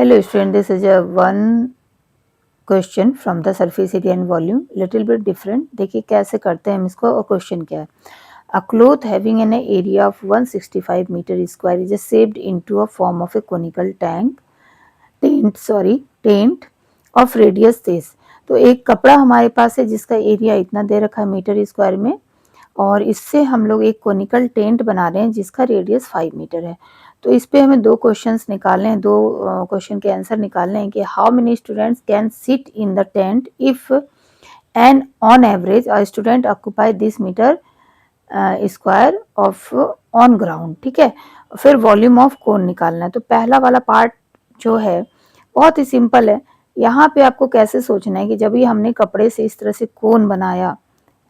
Hello student, this is a one question from the surface area and volume, little bit different. देखिए कैसे करते हैं हम इसको और क्वेश्चन क्या है. A cloth having an area of 165 meter square is shaped into a form of a conical tent of radius this. तो एक कपड़ा हमारे पास है जिसका एरिया इतना दे रखा है मीटर स्क्वायर में, और इससे हम लोग एक कोनिकल टेंट बना रहे हैं जिसका रेडियस 5 मीटर है. तो इस पे हमें दो क्वेश्चंस निकालने हैं, दो क्वेश्चन के आंसर निकालने हैं कि how many students can sit in the tent if and on average a student occupy this metre square of on ground. ठीक है, फिर वॉल्यूम ऑफ कोन निकालना है. तो पहला वाला पार्ट जो है बहुत ही सिंपल है. यहाँ पे आपको कैसे सोचना है कि जब भी हमने कपड़े से इस तरह से कोन बनाया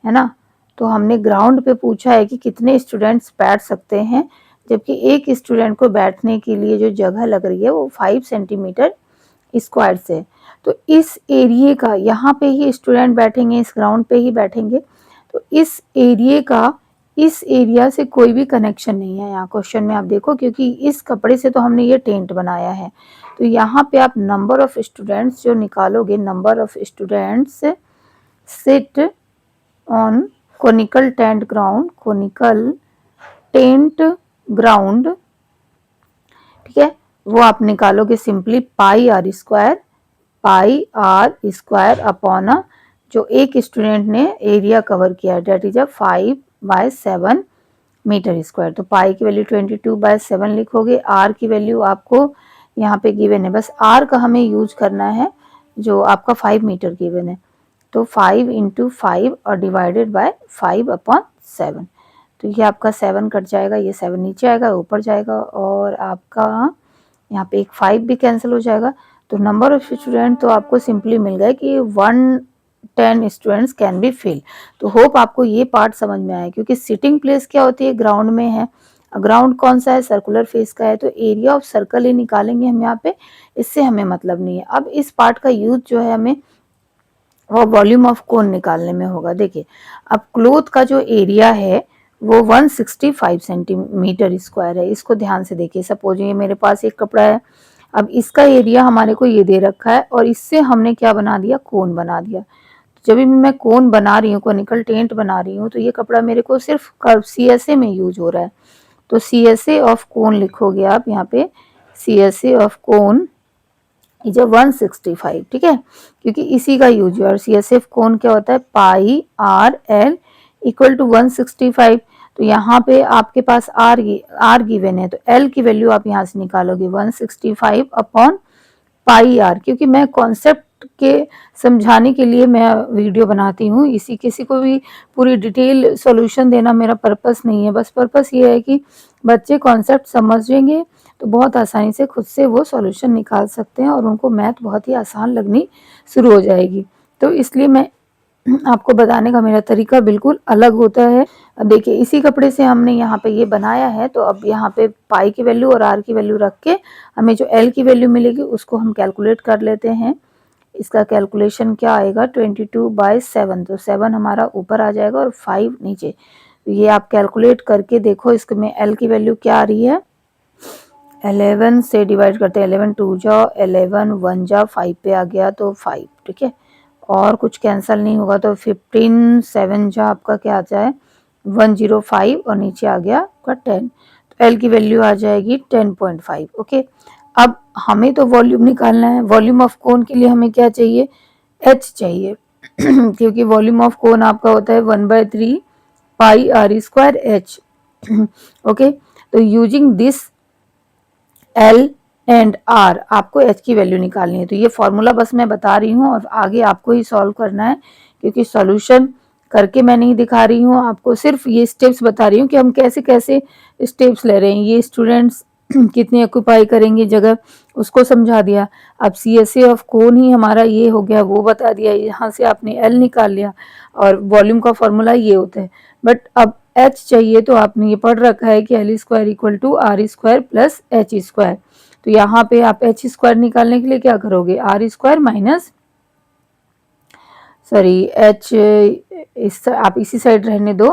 है ना, तो हमने ग्राउंड पे पूछा है कि कितने स्टूडेंट्स बैठ सकते हैं, जबकि एक स्टूडेंट को बैठने के लिए जो जगह लग रही है वो 5 सेंटीमीटर स्क्वायर से. तो इस एरिया का यहाँ पे ही स्टूडेंट बैठेंगे, इस ग्राउंड पे ही बैठेंगे. तो इस एरिया का इस एरिया से कोई भी कनेक्शन नहीं है यहाँ क्वेश्चन में, आप देखो, क्योंकि इस कपड़े से तो हमने ये टेंट बनाया है. तो यहाँ पे आप नंबर ऑफ स्टूडेंट्स जो निकालोगे, number of students sit on conical tent ground, ठीक है, वो आप निकालोगे simply pi r square upon जो एक स्टूडेंट ने एरिया कवर किया है, डेट इज 5/7 मीटर स्क्वायर. तो पाई की वैल्यू 22/7 लिखोगे. आर की वैल्यू आपको यहाँ पे गिवन है, बस आर का हमें यूज करना है जो आपका 5 मीटर गिवन है. तो 5 × 5 और डिवाइडेड बाय 5/7. तो ये आपका 7 कट जाएगा, ये 7 नीचे आएगा, ऊपर जाएगा, और आपका यहाँ पे एक 5 भी कैंसिल हो जाएगा. तो नंबर ऑफ स्टूडेंट तो आपको सिंपली मिल गया कि 110 स्टूडेंट्स कैन बी फिल. तो होप आपको ये पार्ट समझ में आया, क्योंकि सिटिंग प्लेस क्या होती है, ग्राउंड में है. ग्राउंड कौन सा है, सर्कुलर फेस का है, तो एरिया ऑफ सर्कल ही निकालेंगे हम यहाँ पे, इससे हमें मतलब नहीं है. अब इस पार्ट का यूज जो है हमें वो वॉल्यूम ऑफ कोन निकालने में होगा. देखिए, अब क्लोथ का जो एरिया है वो 165 सेंटीमीटर स्क्वायर है. इसको ध्यान से देखिए. सपोज ये मेरे पास एक कपड़ा है, अब इसका एरिया हमारे को ये दे रखा है, और इससे हमने क्या बना दिया, कोन बना दिया. तो जब भी मैं कोन बना रही हूँ, कोनिकल टेंट बना रही हूँ, तो ये कपड़ा मेरे को सिर्फ कर्व CSA में यूज हो रहा है. तो CSA ऑफ कोन लिखोगे आप यहाँ पे, CSA ऑफ कोन इज 165. ठीक है, क्योंकि इसी का यूज है. और CSF कोन क्या होता है, पाई आर एल इक्वल टू 165. तो यहाँ पे आपके पास आर गिवन है, तो एल की वैल्यू आप यहाँ से निकालोगे 165 अपॉन पाई आर. क्योंकि मैं कॉन्सेप्ट के समझाने के लिए मैं वीडियो बनाती हूँ, इसी किसी को भी पूरी डिटेल सॉल्यूशन देना मेरा पर्पस नहीं है. बस पर्पस ये है कि बच्चे कॉन्सेप्ट समझेंगे तो बहुत आसानी से खुद से वो सॉल्यूशन निकाल सकते हैं, और उनको मैथ बहुत ही आसान लगनी शुरू हो जाएगी. तो इसलिए मैं आपको बताने का मेरा तरीका बिल्कुल अलग होता है. अब देखिए, इसी कपड़े से हमने यहाँ पे ये बनाया है, तो अब यहाँ पे पाई की वैल्यू और आर की वैल्यू रख के हमें जो एल की वैल्यू मिलेगी उसको हम कैलकुलेट कर लेते हैं. इसका कैलकुलेशन क्या आएगा, 22/7. तो 7 हमारा ऊपर आ जाएगा और 5 नीचे. तो ये आप कैलकुलेट करके देखो, इसमें एल की वैल्यू क्या आ रही है. 11 से डिवाइड करते हैं, 11 2 जा 11, 1 जा 5 पे आ गया, तो 5. ठीक है, और कुछ कैंसिल नहीं होगा, तो 15 7 जा आपका क्या आ जाए 105, और नीचे आ गया आपका 10. तो एल की वैल्यू आ जाएगी 10.5. ओके, अब हमें तो वॉल्यूम निकालना है. वॉल्यूम ऑफ कोन के लिए हमें क्या चाहिए, एच चाहिए. क्योंकि वॉल्यूम ऑफ कोन आपका होता है 1/3 pi r square h. Okay, तो using this l and r आपको एच की वैल्यू निकालनी है. तो ये फॉर्मूला बस मैं बता रही हूँ, और आगे आपको ही सॉल्व करना है, क्योंकि सॉल्यूशन करके मैं नहीं दिखा रही हूँ आपको, सिर्फ ये स्टेप्स बता रही हूँ कि हम कैसे कैसे स्टेप्स ले रहे हैं. ये स्टूडेंट्स कितनी ऑक्यूपाई करेंगे जगह, उसको समझा दिया. अब CSA ऑफ कोन ही हमारा ये हो गया, वो बता दिया. यहाँ से आपने एल निकाल लिया, और वॉल्यूम का फॉर्मूला ये होता है. बट अब एच चाहिए, तो आपने ये पढ़ रखा है कि l square equal to r square plus h square. तो यहाँ पे आप एच स्क्वायर निकालने के लिए क्या करोगे, आर स्क्वायर माइनस एच, आप इसी साइड रहने दो,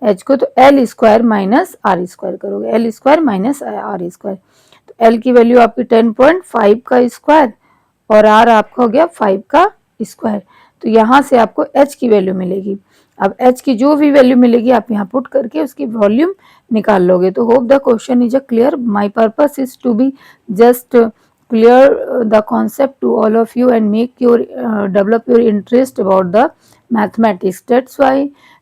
एच को, तो L square minus R square करोगे, L square minus R square. तो एल की वैल्यू आपकी 10.5 का स्क्वायर और आर आपका हो गया 5 का स्क्वायर। तो यहाँ से आपको एच की वैल्यू मिलेगी। अब एच की जो भी वैल्यू मिलेगी आप यहाँ पुट करके उसकी वॉल्यूम निकाल लोगे। तो hope the question is a clear. My purpose is to be just clear the concept to all of you and make your develop your interest about the mathematics. That's why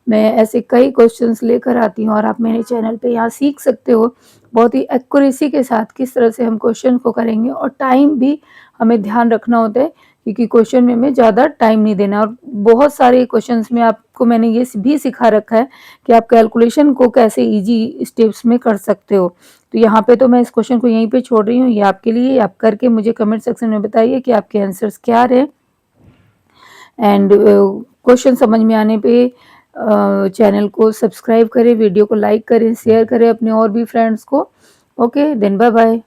मैं ऐसे कई questions लेकर आती हूँ और आप मेरे channel पे यहाँ सीख सकते हो बहुत ही एक्यूरेसी के साथ किस तरह से हम क्वेश्चन को करेंगे। और टाइम भी हमें ध्यान रखना होता है क्योंकि क्वेश्चन में ज़्यादा टाइम नहीं देना। और बहुत सारे क्वेश्चंस में आपको मैंने ये भी सिखा रखा है कि आप कैलकुलेशन को कैसे इजी स्टेप्स में कर सकते हो। तो यहाँ पे तो मैं इस क्वेश्चन को यहीं पे छोड़ रही हूँ, ये आपके लिए। आप करके मुझे कमेंट सेक्शन में बताइए कि आपके आंसर्स क्या रहे। एंड क्वेश्चन समझ में आने पे चैनल को सब्सक्राइब करें, वीडियो को लाइक करें, शेयर करें अपने और भी फ्रेंड्स को। Okay then bye bye.